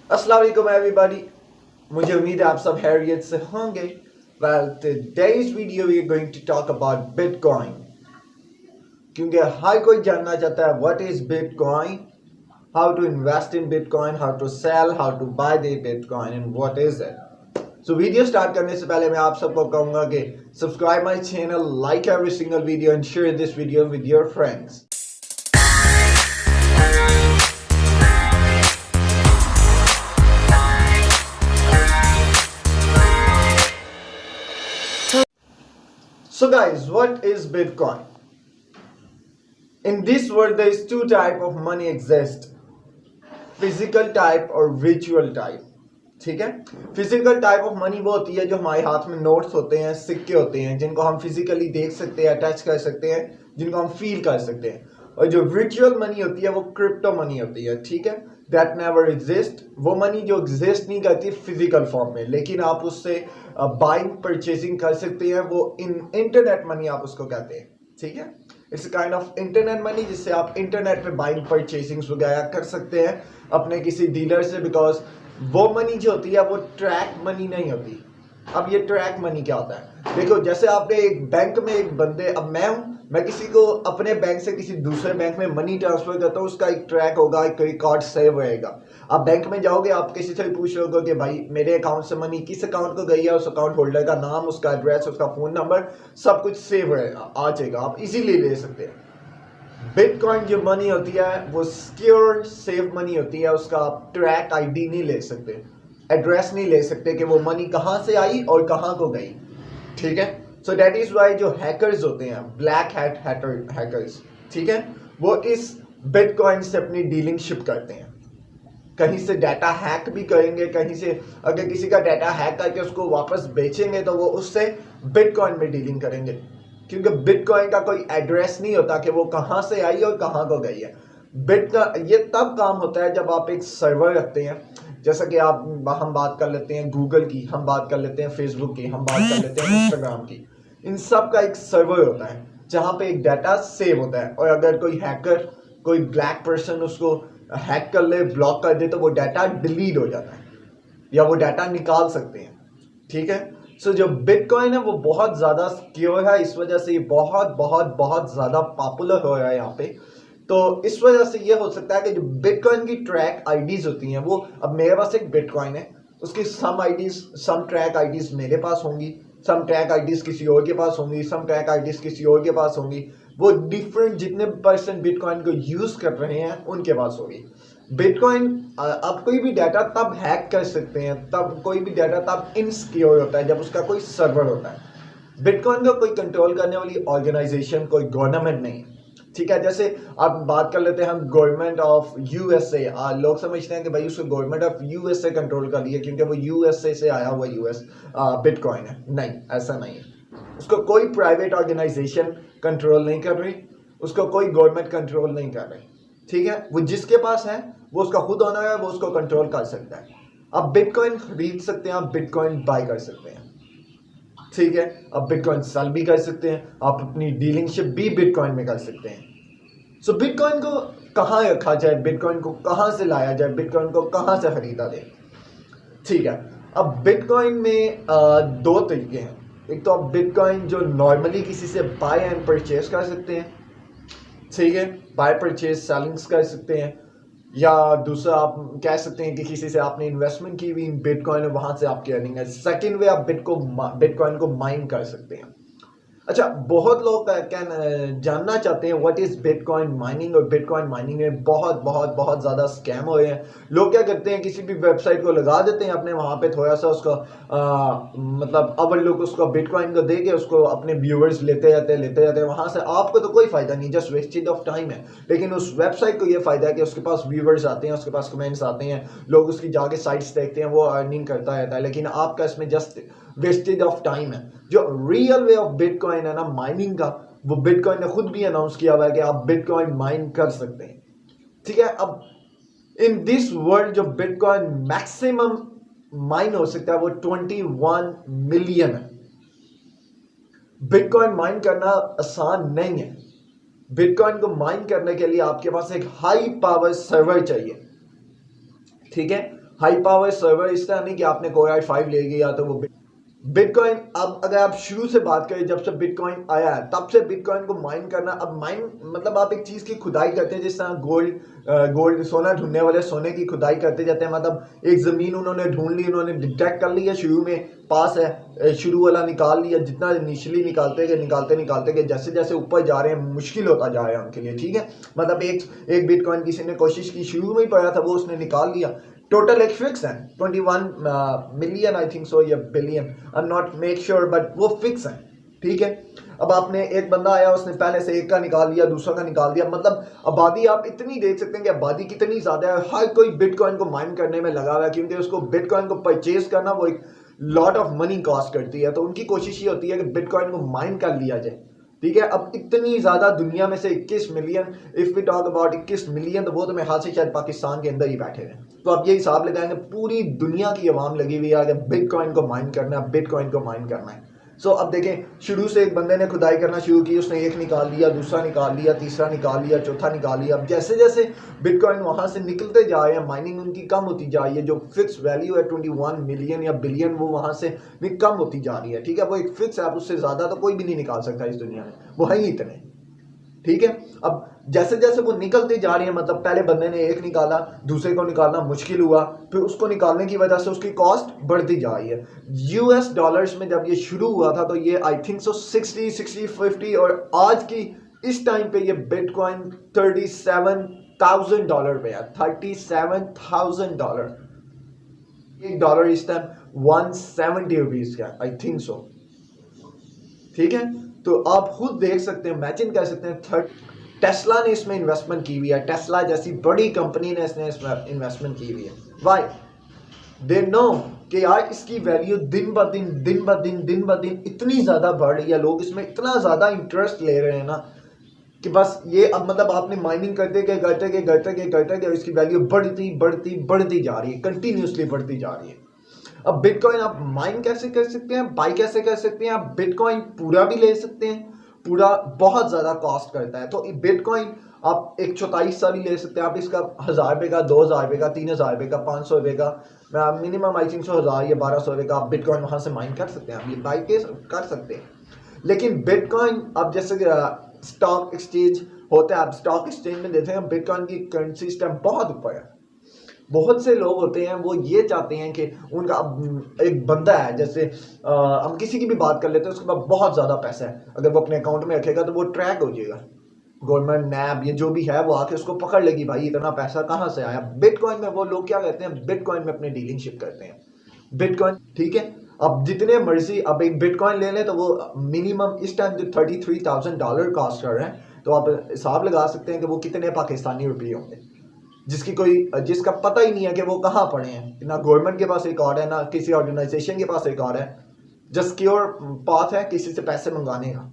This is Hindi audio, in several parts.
अस्सलाम वालेकुम एवरीबॉडी। मुझे उम्मीद है आप सब हैरियत से होंगे। Well, today's video we are going to talk about Bitcoin, क्योंकि हर कोई जानना चाहता है what is Bitcoin, how to invest in Bitcoin, how to sell, how to buy the Bitcoin and what is it. So video start करने से पहले मैं आप सबको कहूँगा कि subscribe my channel, like every single video and share this video with your friends. So guys, what is Bitcoin? In this world there is two type of money exist, physical type और virtual type। ठीक है, फिजिकल टाइप ऑफ मनी वो होती है जो हमारे हाथ में नोट्स होते हैं, सिक्के होते हैं, जिनको हम फिजिकली देख सकते हैं, टच कर सकते हैं, जिनको हम फील कर सकते हैं। और जो वर्चुअल मनी होती है वो क्रिप्टो मनी होती है। ठीक है, दैट नेवर एग्जिस्ट, वो मनी जो एग्जिस्ट नहीं करती फिजिकल फॉर्म में, लेकिन आप उससे बाइंग परचेजिंग कर सकते हैं। वो इंटरनेट मनी आप उसको कहते हैं। ठीक है, it's kind of internet money, जिससे आप इंटरनेट पे बाइंग परचेजिंग वगैरह कर सकते हैं अपने किसी डीलर से, बिकॉज वो मनी जो होती है वो ट्रैक मनी नहीं होती। अब ये ट्रैक मनी क्या होता है? देखो, जैसे आपने एक बैंक में एक बंदे, अब मैं किसी को अपने बैंक से किसी दूसरे बैंक में मनी ट्रांसफर करता हूँ, उसका एक ट्रैक होगा, एक रिकॉर्ड सेव रहेगा। आप बैंक में जाओगे, आप किसी से पूछ रहे कि भाई मेरे अकाउंट से मनी किस अकाउंट को गई है, उस अकाउंट होल्डर का नाम, उसका एड्रेस, उसका फोन नंबर, सब कुछ सेव रहेगा, आ जाएगा, आप इजीली ले सकते हैं। बिटकॉइन जो मनी होती है वो सिक्योर सेफ मनी होती है, उसका आप ट्रैक आईडी नहीं ले सकते, एड्रेस नहीं ले सकते कि वो मनी कहाँ से आई और कहाँ को गई। ठीक है, सो दैट इज वाई जो हैकर्स होते हैं, ब्लैक हैट हैकर्स, ठीक है, वो इस बिटकॉइन से अपनी डीलिंगशिप करते हैं। कहीं से डाटा हैक भी करेंगे, कहीं से अगर किसी का डाटा हैक करके उसको वापस बेचेंगे तो वो उससे बिटकॉइन में डीलिंग करेंगे, क्योंकि बिटकॉइन का कोई एड्रेस नहीं होता कि वो कहाँ से आई और कहाँ को गई है। ये तब काम होता है जब आप एक सर्वर रखते हैं, जैसा कि हम बात कर लेते हैं गूगल की, हम बात कर लेते हैं फेसबुक की, हम बात कर लेते हैं इंस्टाग्राम की। इन सब का एक सर्वर होता है जहाँ पे एक डाटा सेव होता है, और अगर कोई हैकर, कोई ब्लैक पर्सन उसको हैक कर ले, ब्लॉक कर दे, तो वो डाटा डिलीट हो जाता है या वो डाटा निकाल सकते हैं। ठीक है, सो जो बिटकॉइन है वो बहुत ज़्यादा सिक्योर है, इस वजह से ये बहुत बहुत बहुत ज़्यादा पॉपुलर हो रहा है यहाँ पे। तो इस वजह से ये हो सकता है कि जो बिटकॉइन की ट्रैक आईडीज होती हैं, वो, अब मेरे पास एक बिटकॉइन है, उसकी सम ट्रैक आईडीज मेरे पास होंगी, सम ट्रैक आईडीज किसी और के पास होंगी, सम ट्रैक आईडीज किसी और के पास होंगी। वो डिफरेंट जितने पर्सन बिटकॉइन को यूज कर रहे हैं उनके पास होगी। बिटकॉइन, आप कोई भी डाटा तब हैक कर सकते हैं, तब कोई भी डाटा तब इनसिक्योर होता है जब उसका कोई सर्वर होता है। बिटकॉइन को कोई कंट्रोल करने वाली ऑर्गेनाइजेशन, कोई गवर्नमेंट नहीं। ठीक है, जैसे आप बात कर लेते हैं हम गवर्नमेंट ऑफ यूएसए, लोग समझते हैं कि भाई उसको गवर्नमेंट ऑफ यूएसए कंट्रोल कर लिया क्योंकि वो यूएसए से आया हुआ बिटकॉइन है। नहीं, ऐसा नहीं है। उसको कोई प्राइवेट ऑर्गेनाइजेशन कंट्रोल नहीं कर रही, उसको कोई गवर्नमेंट कंट्रोल नहीं कर रही। ठीक है, वो जिसके पास है वो उसका खुद ओनर है, वो उसको कंट्रोल कर सकता है। आप बिटकॉइन खरीद सकते हैं, आप बिटकॉइन बाय कर सकते हैं। ठीक है, आप बिटकॉइन सेल भी कर सकते हैं, आप अपनी डीलिंगशिप भी बिटकॉइन में कर सकते हैं। सो बिटकॉइन को कहाँ रखा जाए, बिटकॉइन को कहाँ से लाया जाए, बिटकॉइन को कहाँ से खरीदा जाए? ठीक है, अब बिटकॉइन में दो तरीके हैं। एक तो आप बिटकॉइन जो नॉर्मली किसी से बाय एंड परचेज कर सकते हैं, ठीक है, बाय परचेज सेलिंग्स कर सकते हैं, या दूसरा आप कह सकते हैं कि किसी से आपने इन्वेस्टमेंट की हुई बिटकॉइन है, वहां से आपकी अर्निंग है। सेकेंड वे, आप बिटकॉइन को माइन कर सकते हैं। अच्छा, बहुत लोग जानना चाहते हैं व्हाट इज बिटकॉइन माइनिंग, और बिटकॉइन माइनिंग में बहुत बहुत बहुत ज़्यादा स्कैम हो रहे हैं। लोग क्या करते हैं, किसी भी वेबसाइट को लगा देते हैं अपने, वहाँ पे थोड़ा सा उसको मतलब अवर लोग उसको बिटकॉइन को दे के उसको अपने व्यूअर्स लेते जाते हैं। वहाँ से आपको तो कोई फ़ायदा नहीं, जस्ट वेस्टेज ऑफ टाइम है, लेकिन उस वेबसाइट को ये फ़ायदा है कि उसके पास व्यूअर्स आते हैं, उसके पास कमेंट्स आते हैं, लोग उसकी जाके साइट्स देखते हैं, वो अर्निंग करता रहता है, लेकिन आपका इसमें जस्ट वेस्टेज ऑफ टाइम है। जो रियल वे ऑफ बिटकॉइन है ना माइनिंग का, वो बिटकॉइन ने खुद भी अनाउंस किया हुआ है कि आप बिटकॉइन माइन कर सकते हैं। ठीक है, अब इन दिस वर्ल्ड जो बिटकॉइन मैक्सिमम माइन हो सकता है वो 21 मिलियन है। बिटकॉइन माइन करना आसान नहीं है। बिटकॉइन को माइन करने के लिए आपके पास एक हाई पावर सर्वर चाहिए। ठीक है, हाई पावर सर्वर इस तरह नहीं कि आपने कोर i5 ले लिया तो वो बिटकॉइन। अब अगर आप शुरू से बात करें, जब से बिटकॉइन आया है तब से बिटकॉइन को माइन करना, अब माइन मतलब आप एक चीज की खुदाई करते हैं, जिस तरह गोल्ड सोना ढूंढने वाले सोने की खुदाई करते जाते हैं। मतलब एक जमीन उन्होंने ढूंढ ली, उन्होंने डिटेक्ट कर लिया, शुरू में पास है, शुरू वाला निकाल लिया, जितना इनिशियली निकालते गए जैसे जैसे ऊपर जा रहे हैं मुश्किल होता जा रहा है उनके लिए, ठीक है। मतलब एक बिटकॉइन किसी ने कोशिश की, शुरू में ही पड़ा था, वो उसने निकाल लिया। टोटल एक फिक्स है 21 मिलियन आई थिंक सो, या billion, I am not make sure, but वो फिक्स है, ठीक है। अब आपने एक बंदा आया, उसने पहले से एक का निकाल लिया, दूसरा का निकाल दिया। मतलब आबादी आप इतनी देख सकते हैं कि आबादी कितनी ज्यादा है, हर कोई बिटकॉइन को माइन करने में लगा हुआ है, क्योंकि उसको बिटकॉइन को परचेज करना वो एक लॉट ऑफ मनी कॉस्ट करती है। तो उनकी कोशिश ये होती है कि बिटकॉइन को माइन कर लिया जाए, ठीक है। अब इतनी ज्यादा दुनिया में से 21 million, if we talk about 21 million, तो वो तो मेरे हाथ से शायद पाकिस्तान के अंदर ही बैठे हैं। तो अब ये हिसाब लगाएंगे, पूरी दुनिया की आवाम लगी हुई है कि बिटकॉइन को माइन करना है, बिटकॉइन को माइन करना है। सो अब देखें, शुरू से एक बंदे ने खुदाई करना शुरू की, उसने एक निकाल लिया, दूसरा निकाल लिया, तीसरा निकाल लिया, चौथा निकाल लिया। अब जैसे जैसे बिटकॉइन वहां से निकलते जा रहे हैं, माइनिंग उनकी कम होती जा रही है, जो फिक्स वैल्यू है 21 मिलियन या बिलियन, वो वहां से भी कम होती जा रही है, ठीक है। वो एक फिक्स है, आप उससे ज्यादा तो कोई भी नहीं निकाल सकता इस दुनिया में, वो है ही इतने, ठीक है। अब जैसे जैसे वो निकलते जा रही है, मतलब पहले बंदे ने एक निकाला, दूसरे को निकालना मुश्किल हुआ, फिर उसको निकालने की वजह से उसकी कॉस्ट बढ़ती जा रही है। यूएस डॉलर्स में जब ये शुरू हुआ था तो ये आई थिंक सो 60, और आज की इस टाइम पे ये बिटकॉइन $37,000 पे है, $37,000। $1 इस टाइम 170 रुपीज का आई थिंक सो, ठीक है। तो आप खुद देख सकते हैं, इमेजिन कर सकते हैं, टेस्ला ने इसमें इन्वेस्टमेंट की हुई है, टेस्ला जैसी बड़ी कंपनी ने इसने इन्वेस्टमेंट की हुई है। वाई? दे नो कि यार इसकी वैल्यू दिन ब दिन इतनी ज्यादा बढ़ रही है, लोग इसमें इतना ज्यादा इंटरेस्ट ले रहे हैं ना कि बस ये, अब मतलब आपने माइनिंग करते गए इसकी वैल्यू बढ़ती जा रही है, कंटिन्यूसली बढ़ती जा रही है। अब बिटकॉइन आप माइन कैसे कर सकते हैं, बाई कैसे कर सकते हैं? आप बिटकॉइन पूरा भी ले सकते हैं, पूरा बहुत ज्यादा कॉस्ट करता है। तो बिटकॉइन आप एक चौथाई हिस्सा भी ले सकते हैं। आप इसका 1000 रुपये का, 2000 रुपये का, 3000 रुपये का, 500 रुपये का, मिनिमम आई थिंक 1000 या 1200 रुपये का आप बिटकॉइन वहां से माइन कर सकते हैं, आप ये बाई कर सकते हैं। लेकिन बिटकॉइन अब जैसे स्टॉक एक्सचेंज होता है, आप स्टॉक एक्सचेंज में देते हैं, बिटकॉइन की करेंसी इस टाइम बहुत ऊपर है। बहुत से लोग होते हैं वो ये चाहते हैं कि उनका एक बंदा है, जैसे हम किसी की भी बात कर लेते हैं, उसके पास बहुत ज़्यादा पैसा है, अगर वो अपने अकाउंट में रखेगा तो वो ट्रैक हो जाएगा, गवर्नमेंट नैब ये जो भी है वो आके उसको पकड़ लेगी, भाई इतना पैसा कहाँ से आया। बिटकॉइन में वो लोग क्या करते हैं, बिटकॉइन में अपनी डीलिंगशिप करते हैं, बिटकॉइन, ठीक है। अब जितने मर्जी अब एक बिटकॉइन ले लें तो वो मिनिमम इस टाइम जो $33,000 कॉस्ट कर रहे हैं, तो आप हिसाब लगा सकते हैं कि वो कितने पाकिस्तानी रुपये होंगे, जिसका पता ही नहीं है कि वो कहाँ पड़े हैं। ना गवर्नमेंट के पास रिकॉर्ड है, ना किसी ऑर्गेनाइजेशन के पास रिकॉर्ड है, जस्ट सिक्योर पाथ है किसी से पैसे मंगाने का।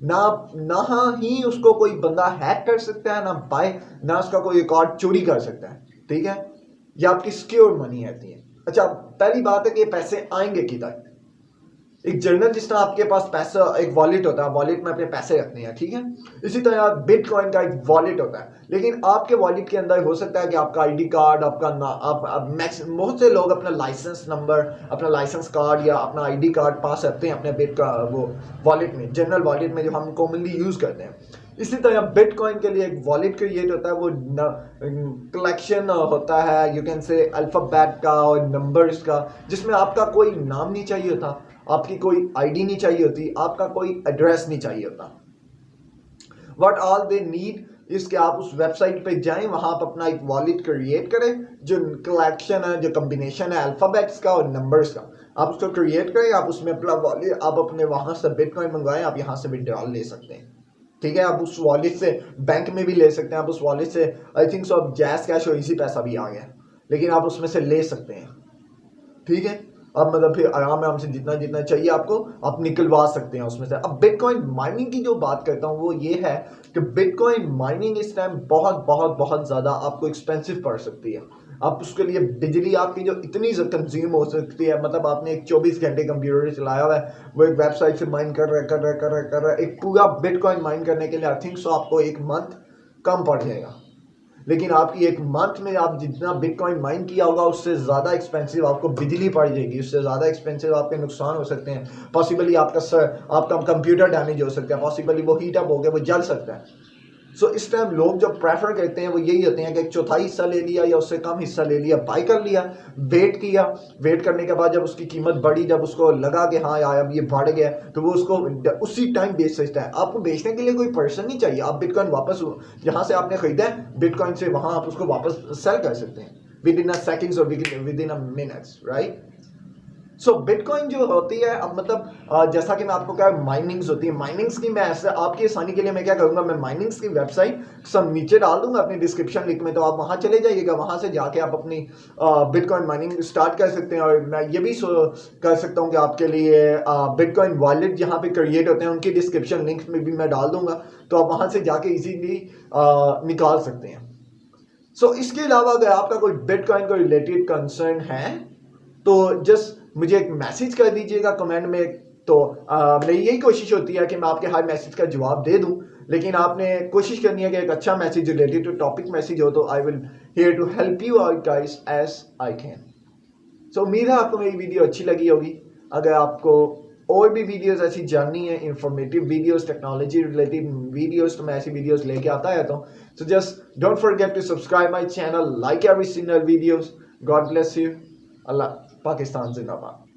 ना ही उसको कोई बंदा हैक कर सकता है, ना उसका कोई रिकॉर्ड चोरी कर सकता है, ठीक है। ये आपकी सिक्योर मनी रहती है। अच्छा, पहली बात है कि पैसे आएंगे किधर। एक जर्नल, जिस तरह आपके पास पैसा, एक वॉलेट होता है, वॉलेट में अपने पैसे रखने हैं, ठीक है। इसी तरह बिटकॉइन का एक वॉलेट होता है, लेकिन आपके वॉलेट के अंदर हो सकता है कि आपका आईडी कार्ड, बहुत से लोग अपना लाइसेंस नंबर, अपना लाइसेंस कार्ड या अपना आईडी कार्ड पास रखते हैं अपने वो वॉलेट में, जनरल वॉलेट में जो हम कॉमनली यूज करते हैं। इसी तरह बिटकॉइन के लिए एक वॉलेट क्रिएट होता है, वो कलेक्शन होता है, यू कैन से अल्फाबेट का और नंबर्स का, जिसमें आपका कोई नाम नहीं चाहिए होता, आपकी कोई आईडी नहीं चाहिए होती, आपका कोई एड्रेस नहीं चाहिए होता। व्हाट ऑल दे नीड इस कि आप उस वेबसाइट पे जाएं, वहां आप अपना एक वॉलेट क्रिएट करें, जो कलेक्शन है, जो कॉम्बिनेशन है अल्फाबेट्स का और नंबर्स का, आप उसको क्रिएट करें, आप उसमें अपना वॉलेट, आप अपने वहां से बिटकॉइन मंगवाएं, आप यहाँ से विड्रॉल ले सकते हैं, ठीक है। आप उस वॉलेट से बैंक में भी ले सकते हैं, आप उस वॉलेट से आई थिंक सो अब जैस कैश और इजी पैसा भी आ गया, लेकिन आप उसमें से ले सकते हैं, ठीक है। अब मतलब फिर आराम से जितना चाहिए आपको आप निकलवा सकते हैं उसमें से। अब बिटकॉइन माइनिंग की जो बात करता हूँ वो ये है कि बिटकॉइन माइनिंग इस टाइम बहुत ज़्यादा आपको एक्सपेंसिव पड़ सकती है। आप उसके लिए बिजली आपकी जो इतनी कंज्यूम हो सकती है, मतलब आपने एक 24 घंटे कंप्यूटर चलाया हुआ है, वो एक वेबसाइट से माइन कर रहा है, एक पूरा बिटकॉइन माइन करने के लिए आई थिंक सो आपको एक मंथ कम पड़ जाएगा। लेकिन आपकी एक मंथ में आप जितना बिटकॉइन माइन किया होगा उससे ज़्यादा एक्सपेंसिव आपको बिजली पड़ जाएगी, उससे ज़्यादा एक्सपेंसिव आपके नुकसान हो सकते हैं। पॉसिबली आपका कंप्यूटर डैमेज हो सकता है, पॉसिबली वो हीट अप हो गया, वो जल सकता है। सो इस टाइम लोग जो प्रेफर करते हैं वो यही होते हैं कि एक चौथाई हिस्सा ले लिया या उससे कम हिस्सा ले लिया, बाई कर लिया, वेट किया, वेट करने के बाद जब उसकी कीमत बढ़ी, जब उसको लगा कि हाँ यार अब ये बढ़ गया, तो वो उसको उसी टाइम बेच सकता है। आपको बेचने के लिए कोई पर्सन नहीं चाहिए, आप बिटकॉइन वापस जहाँ से आपने खरीदा है बिटकॉइन से वहाँ आप उसको वापस सेल कर सकते हैं विद इन अ सेकेंड्स और with in a minutes, right. So bitcoin जो होती है, अब मतलब जैसा कि मैं आपको कहा माइनिंग्स होती है, माइनिंग्स की मैं ऐसे आपकी आसानी के लिए मैं क्या करूंगा, मैं माइनिंग्स की वेबसाइट सब नीचे डाल दूंगा अपनी डिस्क्रिप्शन लिंक में, तो आप वहां चले जाइएगा, वहां से जाके आप अपनी बिटकॉइन माइनिंग स्टार्ट कर सकते हैं। और मैं ये भी कर सकता हूँ कि आपके लिए बिटकॉइन वॉलेट जहाँ पे क्रिएट होते हैं उनकी डिस्क्रिप्शन लिंक में भी मैं डाल दूंगा, तो आप वहां से जाके इजीली निकाल सकते हैं। सो इसके अलावा अगर आपका कोई बिटकॉइन को रिलेटेड कंसर्न है तो जस्ट मुझे एक मैसेज कर दीजिएगा कमेंट में। तो मेरी यही कोशिश होती है कि मैं आपके हर मैसेज का जवाब दे दूं, लेकिन आपने कोशिश करनी है कि एक अच्छा message related to topic message हो, तो I will here to help you out guys as I can. So उम्मीद है आपको मेरी वीडियो अच्छी लगी होगी। अगर आपको और भी वीडियोस ऐसी जाननी है, informative videos, technology related videos, तो मैं ऐसी वीडियोस लेके आता रहता हूँ। So just don't forget to subscribe my channel, like every single videos. God bless you. अल्लाह, पाकिस्तान जिंदाबाद।